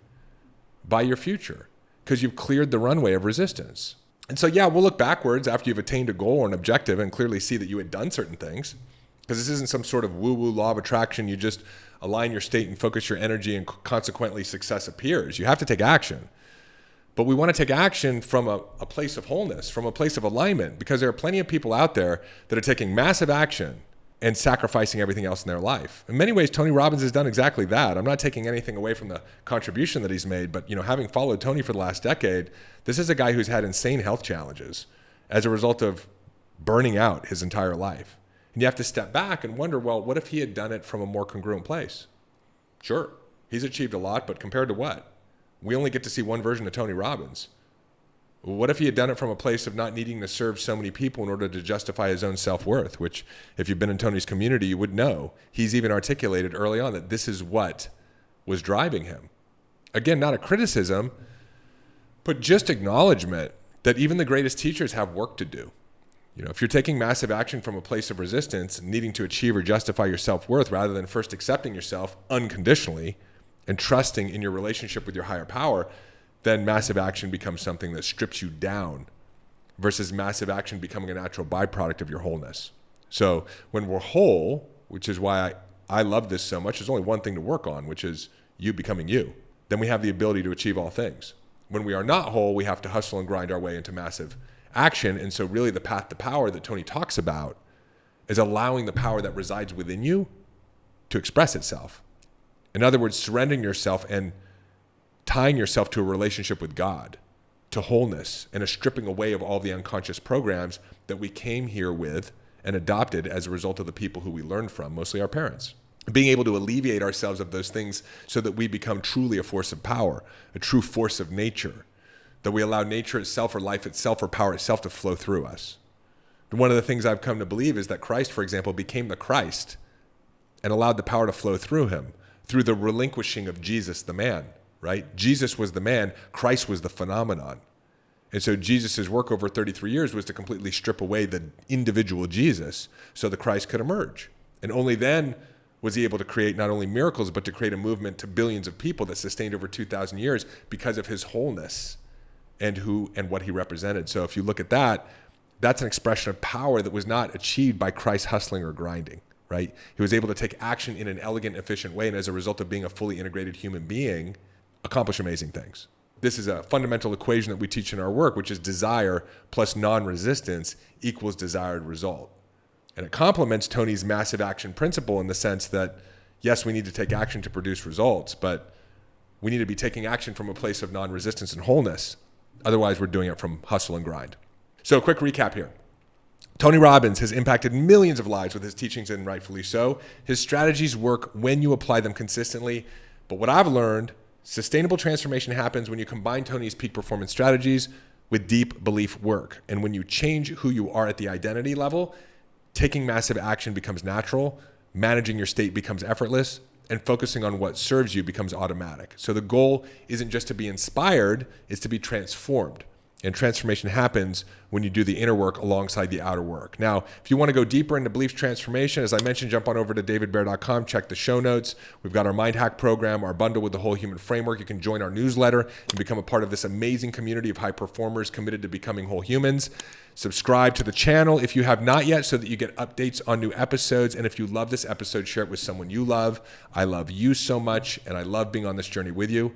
by your future because you've cleared the runway of resistance. And so, we'll look backwards after you've attained a goal or an objective and clearly see that you had done certain things, because this isn't some sort of woo-woo law of attraction. You just align your state and focus your energy and consequently success appears. You have to take action. But we want to take action from a place of wholeness, from a place of alignment, because there are plenty of people out there that are taking massive action and sacrificing everything else in their life. In many ways, Tony Robbins has done exactly that. I'm not taking anything away from the contribution that he's made, but having followed Tony for the last decade, this is a guy who's had insane health challenges as a result of burning out his entire life. And you have to step back and wonder, well, what if he had done it from a more congruent place? Sure, he's achieved a lot, but compared to what? We only get to see one version of Tony Robbins. What if he had done it from a place of not needing to serve so many people in order to justify his own self-worth, which if you've been in Tony's community, you would know. He's even articulated early on that this is what was driving him. Again, not a criticism, but just acknowledgement that even the greatest teachers have work to do. If you're taking massive action from a place of resistance, needing to achieve or justify your self-worth rather than first accepting yourself unconditionally and trusting in your relationship with your higher power, then massive action becomes something that strips you down versus massive action becoming a natural byproduct of your wholeness. So when we're whole, which is why I love this so much, there's only one thing to work on, which is you becoming you. Then we have the ability to achieve all things. When we are not whole, we have to hustle and grind our way into massive action. And so really the path to power that Tony talks about is allowing the power that resides within you to express itself. In other words, surrendering yourself and tying yourself to a relationship with God, to wholeness, and a stripping away of all the unconscious programs that we came here with and adopted as a result of the people who we learned from, mostly our parents. Being able to alleviate ourselves of those things so that we become truly a force of power, a true force of nature, that we allow nature itself or life itself or power itself to flow through us. And one of the things I've come to believe is that Christ, for example, became the Christ and allowed the power to flow through him, through the relinquishing of Jesus, the man, right? Jesus was the man, Christ was the phenomenon. And so Jesus' work over 33 years was to completely strip away the individual Jesus so the Christ could emerge. And only then was he able to create not only miracles, but to create a movement to billions of people that sustained over 2,000 years because of his wholeness and who and what he represented. So if you look at that, that's an expression of power that was not achieved by Christ hustling or grinding, right? He was able to take action in an elegant, efficient way, and as a result of being a fully integrated human being, accomplish amazing things. This is a fundamental equation that we teach in our work, which is desire plus non-resistance equals desired result. And it complements Tony's massive action principle in the sense that, yes, we need to take action to produce results, but we need to be taking action from a place of non-resistance and wholeness. Otherwise, we're doing it from hustle and grind. So a quick recap here. Tony Robbins has impacted millions of lives with his teachings, and rightfully so. His strategies work when you apply them consistently. But what I've learned, sustainable transformation happens when you combine Tony's peak performance strategies with deep belief work. And when you change who you are at the identity level, taking massive action becomes natural, managing your state becomes effortless, and focusing on what serves you becomes automatic. So the goal isn't just to be inspired, it's to be transformed. And transformation happens when you do the inner work alongside the outer work. Now, if you want to go deeper into belief transformation, as I mentioned, jump on over to davidbear.com, check the show notes. We've got our Mind Hack program, our bundle with the Whole Human Framework. You can join our newsletter and become a part of this amazing community of high performers committed to becoming whole humans. Subscribe to the channel if you have not yet so that you get updates on new episodes. And if you love this episode, share it with someone you love. I love you so much, and I love being on this journey with you.